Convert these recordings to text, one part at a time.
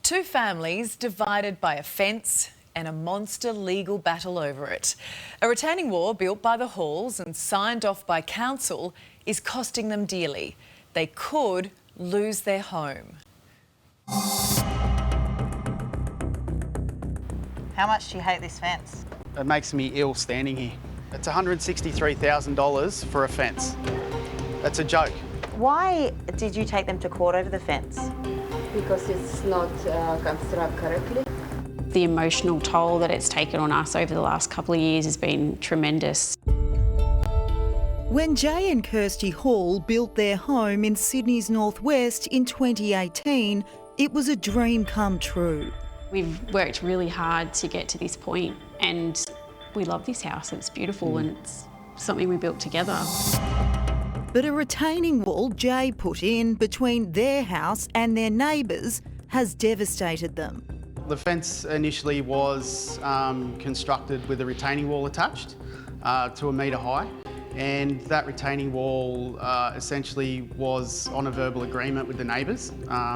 Two families divided by a fence and a monster legal battle over it. A retaining wall built by the Halls and signed off by council is costing them dearly. They could lose their home. How much do you hate this fence? It makes me ill standing here. It's $163,000 for a fence. That's a joke. Why did you take them to court over the fence? Because it's not constructed correctly. The emotional toll that it's taken on us over the last couple of years has been tremendous. When Jay and Kirsty Hall built their home in Sydney's northwest in 2018, it was a dream come true. We've worked really hard to get to this point, and we love this house. It's beautiful and it's something we built together. But a retaining wall Jay put in between their house and their neighbours has devastated them. The fence initially was constructed with a retaining wall attached to 1 metre high, and that retaining wall essentially was on a verbal agreement with the neighbours.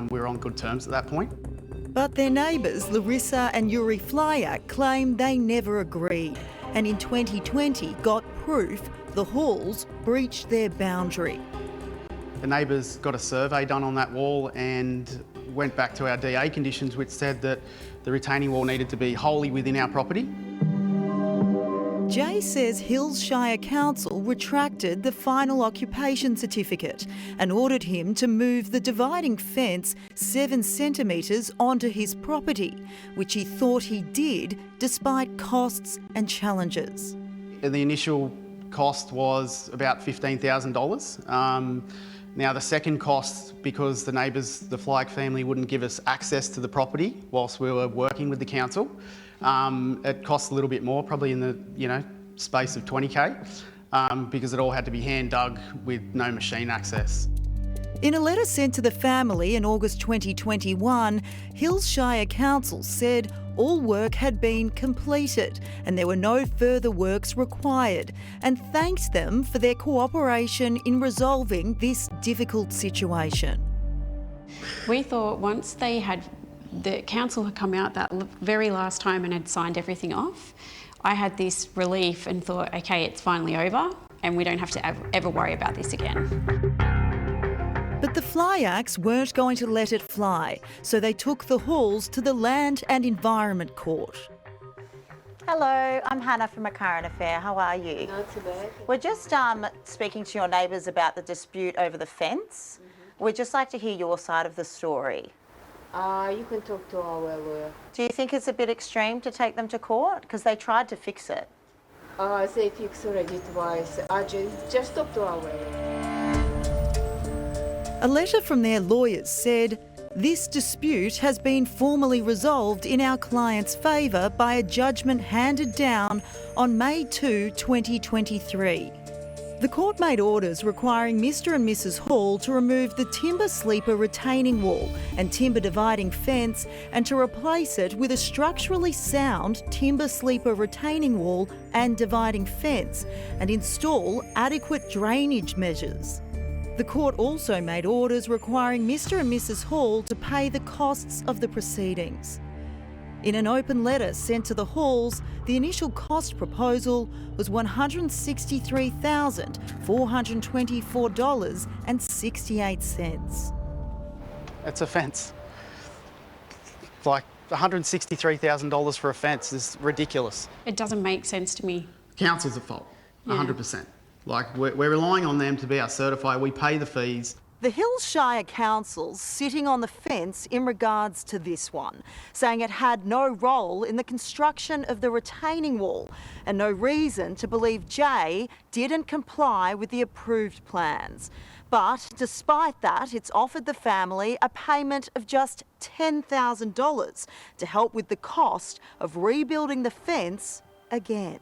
We were on good terms at that point. But their neighbours, Larissa and Yuri Flyak, claim they never agreed, and in 2020 got proof the Halls breached their boundary. The neighbours got a survey done on that wall and went back to our DA conditions, which said that the retaining wall needed to be wholly within our property. Jay says Hills Shire Council retracted the final occupation certificate and ordered him to move the dividing fence 7 centimetres onto his property, which he thought he did despite costs and challenges. The initial cost was about $15,000. Now the second cost, because the neighbours, the Flyak family, wouldn't give us access to the property whilst we were working with the council, it cost a little bit more, probably in the space of $20,000, because it all had to be hand dug with no machine access. In a letter sent to the family in August 2021, Hills Shire Council said all work had been completed and there were no further works required, and thanked them for their cooperation in resolving this difficult situation. We thought once the council had come out that very last time and had signed everything off, I had this relief and thought, okay, it's finally over and we don't have to ever worry about this again. But the Flyaks weren't going to let it fly, so they took the Halls to the Land and Environment Court. Hello, I'm Hannah from A Current Affair. How are you? Not too bad. We're just speaking to your neighbours about the dispute over the fence. We'd just like to hear your side of the story. You can talk to our lawyer. Do you think it's a bit extreme to take them to court? Because they tried to fix it. They fixed already twice. Just talk to our lawyer. A letter from their lawyers said, "This dispute has been formally resolved in our client's favour by a judgment handed down on May 2, 2023. The court made orders requiring Mr and Mrs Hall to remove the timber sleeper retaining wall and timber dividing fence and to replace it with a structurally sound timber sleeper retaining wall and dividing fence and install adequate drainage measures. The court also made orders requiring Mr and Mrs Hall to pay the costs of the proceedings. In an open letter sent to the Halls, the initial cost proposal was $163,424.68. It's a fence. Like $163,000 for a fence is ridiculous. It doesn't make sense to me. Council's at fault, 100%. Like, we're relying on them to be our certifier. We pay the fees. The Hills Shire Council's sitting on the fence in regards to this one, saying it had no role in the construction of the retaining wall and no reason to believe Jay didn't comply with the approved plans. But despite that, it's offered the family a payment of just $10,000 to help with the cost of rebuilding the fence again.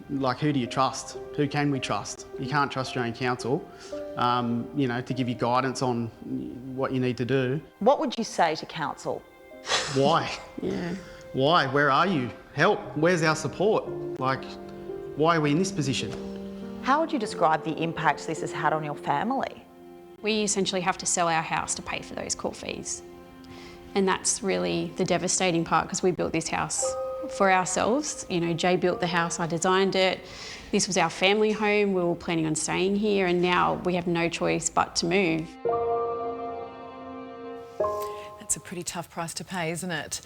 Like, who do you trust? Who can we trust? You can't trust your own council, to give you guidance on what you need to do. What would you say to council? Why? Why? Where are you? Help. Where's our support? Like, why are we in this position? How would you describe the impact this has had on your family? We essentially have to sell our house to pay for those court fees. And that's really the devastating part, because we built this house for ourselves. You know, Jay built the house, I designed it. This was our family home. We were planning on staying here, and now we have no choice but to move. That's a pretty tough price to pay, isn't it?